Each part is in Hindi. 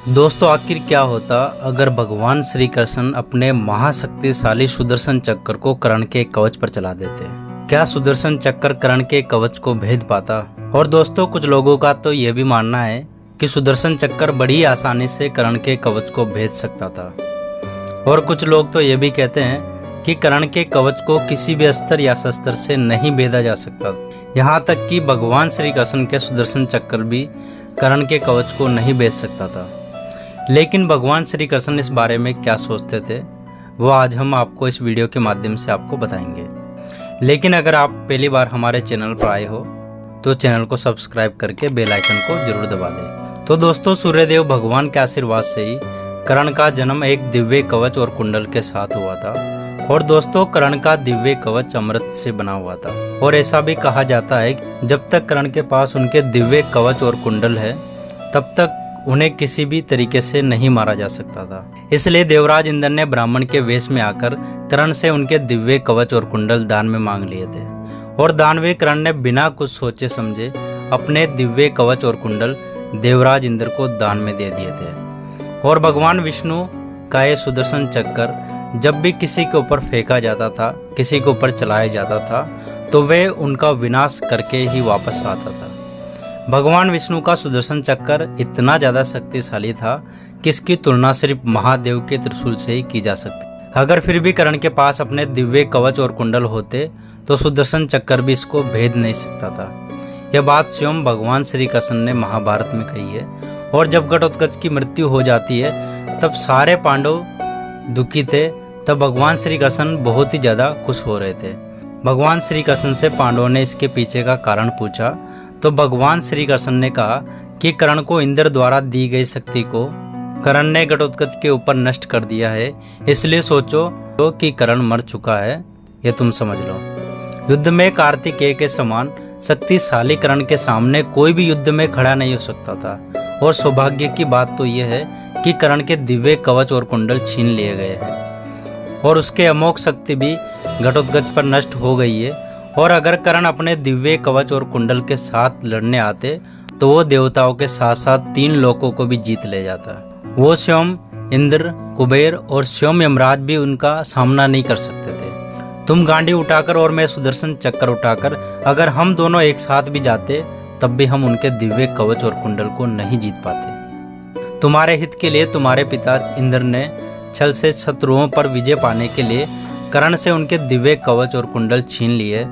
दोस्तों, आखिर क्या होता अगर भगवान श्री कृष्ण अपने महाशक्तिशाली सुदर्शन चक्र को कर्ण के कवच पर चला देते? क्या सुदर्शन चक्र कर्ण के कवच को भेद पाता? और दोस्तों, कुछ लोगों का तो यह भी मानना है कि सुदर्शन चक्र बड़ी आसानी से कर्ण के कवच को भेद सकता था। और कुछ लोग तो ये भी कहते हैं कि कर्ण के कवच को किसी भी अस्त्र या शस्त्र से नहीं भेदा जा सकता। यहाँ तक कि भगवान श्री कृष्ण के सुदर्शन चक्र भी कर्ण के कवच को नहीं भेद सकता था। लेकिन भगवान श्री कृष्ण इस बारे में क्या सोचते थे, वो आज हम आपको इस वीडियो के माध्यम से आपको बताएंगे। लेकिन अगर आप पहली बार हमारे चैनल पर आए हो तो चैनल को सब्सक्राइब करके बेल आइकन को जरूर दबा दें। तो दोस्तों, सूर्यदेव भगवान के आशीर्वाद से ही कर्ण का जन्म एक दिव्य कवच और कुंडल के साथ हुआ था। और दोस्तों, कर्ण का दिव्य कवच अमृत से बना हुआ था। और ऐसा भी कहा जाता है कि जब तक कर्ण के पास उनके दिव्य कवच और कुंडल है, तब तक उन्हें किसी भी तरीके से नहीं मारा जा सकता था। इसलिए देवराज इंद्र ने ब्राह्मण के वेश में आकर कर्ण से उनके दिव्य कवच और कुंडल दान में मांग लिए थे। और दानवीर कर्ण ने बिना कुछ सोचे समझे अपने दिव्य कवच और कुंडल देवराज इंद्र को दान में दे दिए थे। और भगवान विष्णु का ये सुदर्शन चक्र जब भी किसी के ऊपर फेंका जाता था, किसी के ऊपर चलाया जाता था, तो वे उनका विनाश करके ही वापस आता था। भगवान विष्णु का सुदर्शन चक्र इतना ज्यादा शक्तिशाली था कि इसकी तुलना सिर्फ महादेव के त्रिशूल से ही की जा सकती। अगर फिर भी कर्ण के पास अपने दिव्य कवच और कुंडल होते तो सुदर्शन चक्र भी इसको भेद नहीं सकता था। यह बात स्वयं भगवान श्री कृष्ण ने महाभारत में कही है। और जब घटोत्कच की मृत्यु हो जाती है तब सारे पांडव दुखी थे। तब भगवान श्री कृष्ण बहुत ही ज्यादा खुश हो रहे थे। भगवान श्री कृष्ण से पांडवों ने इसके पीछे का कारण पूछा तो भगवान श्री कृष्ण ने कहा कि कर्ण को इंद्र द्वारा दी गई शक्ति को कर्ण ने घटोत्कच के ऊपर नष्ट कर दिया है। इसलिए सोचो कि कर्ण मर चुका है, ये तुम समझ लो। युद्ध में कार्तिकेय के समान शक्तिशाली कर्ण के सामने कोई भी युद्ध में खड़ा नहीं हो सकता था। और सौभाग्य की बात तो यह है कि कर्ण के दिव्य कवच और कुंडल छीन लिए गए हैं और उसके अमोघ शक्ति भी घटोत्कच पर नष्ट हो गई है। और अगर कर्ण अपने दिव्य कवच और कुंडल के साथ लड़ने आते तो वो देवताओं के साथ साथ 3 लोकों को भी जीत ले जाता। वो स्वयं इंद्र, कुबेर और स्वयं यमराज भी उनका सामना नहीं कर सकते थे। तुम गांडी उठाकर और मैं सुदर्शन चक्र उठाकर अगर हम दोनों एक साथ भी जाते तब भी हम उनके दिव्य कवच और कुंडल को नहीं जीत पाते। तुम्हारे हित के लिए तुम्हारे पिता इंद्र ने छल से शत्रुओं पर विजय पाने के लिए कर्ण से उनके दिव्य कवच और कुंडल छीन लिए।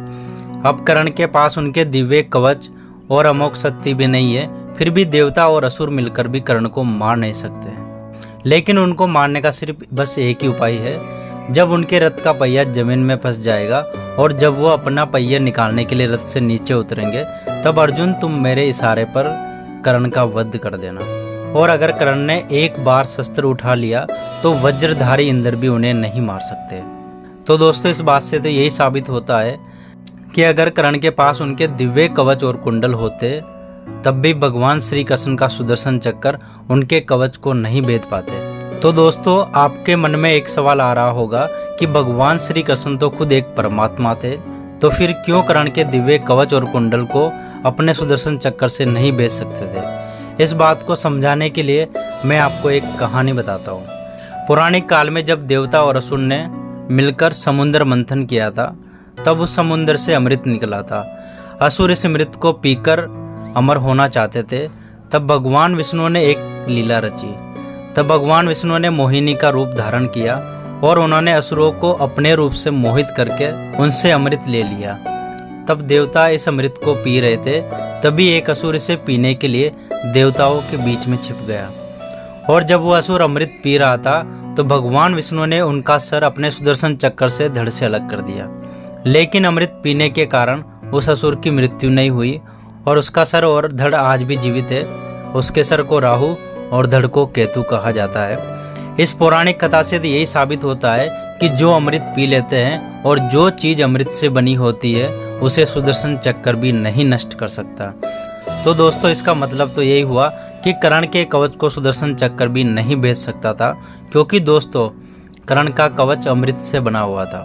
अब कर्ण के पास उनके दिव्य कवच और अमोघ शक्ति भी नहीं है, फिर भी देवता और असुर मिलकर भी कर्ण को मार नहीं सकते। लेकिन उनको मारने का सिर्फ बस एक ही उपाय है। जब उनके रथ का पहिया जमीन में फंस जाएगा और जब वो अपना पहिया निकालने के लिए रथ से नीचे उतरेंगे, तब अर्जुन तुम मेरे इशारे पर कर्ण का वध कर देना। और अगर कर्ण ने एक बार शस्त्र उठा लिया तो वज्रधारी इंद्र भी उन्हें नहीं मार सकते। तो दोस्तों, इस बात से तो यही साबित होता है कि अगर कर्ण के पास उनके दिव्य कवच और कुंडल होते तब भी भगवान श्री कृष्ण का सुदर्शन चक्र उनके कवच को नहीं भेद पाते। तो दोस्तों, आपके मन में एक सवाल आ रहा होगा कि भगवान श्री कृष्ण तो खुद एक परमात्मा थे, तो फिर क्यों कर्ण के दिव्य कवच और कुंडल को अपने सुदर्शन चक्र से नहीं भेज सकते थे? इस बात को समझाने के लिए मैं आपको एक कहानी बताता हूँ। पौराणिक काल में जब देवता और असुर ने मिलकर समुद्र मंथन किया था, तब उस समुद्र से अमृत निकला था। असुर इस अमृत को पीकर अमर होना चाहते थे। तब भगवान विष्णु ने एक लीला रची। तब भगवान विष्णु ने मोहिनी का रूप धारण किया और उन्होंने असुरों को अपने रूप से मोहित करके उनसे अमृत ले लिया। तब देवता इस अमृत को पी रहे थे, तभी एक असुर इसे पीने के लिए देवताओं के बीच में छिप गया। और जब वो असुर अमृत पी रहा था तो भगवान विष्णु ने उनका सर अपने सुदर्शन चक्र से धड़ से अलग कर दिया। लेकिन अमृत पीने के कारण उस असुर की मृत्यु नहीं हुई और उसका सर और धड़ आज भी जीवित है। उसके सर को राहु और धड़ को केतु कहा जाता है। इस पौराणिक कथा से तो यही साबित होता है कि जो अमृत पी लेते हैं और जो चीज अमृत से बनी होती है उसे सुदर्शन चक्र भी नहीं नष्ट कर सकता। तो दोस्तों, इसका मतलब तो यही हुआ कि कर्ण के कवच को सुदर्शन चक्र भी नहीं भेज सकता था, क्योंकि दोस्तों कर्ण का कवच अमृत से बना हुआ था।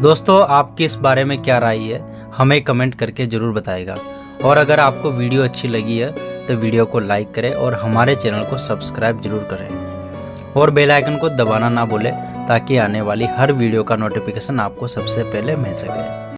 दोस्तों, आपकी इस बारे में क्या राय है, हमें कमेंट करके जरूर बताएगा। और अगर आपको वीडियो अच्छी लगी है तो वीडियो को लाइक करें और हमारे चैनल को सब्सक्राइब जरूर करें और बेल आइकन को दबाना ना भूलें ताकि आने वाली हर वीडियो का नोटिफिकेशन आपको सबसे पहले मिल सके।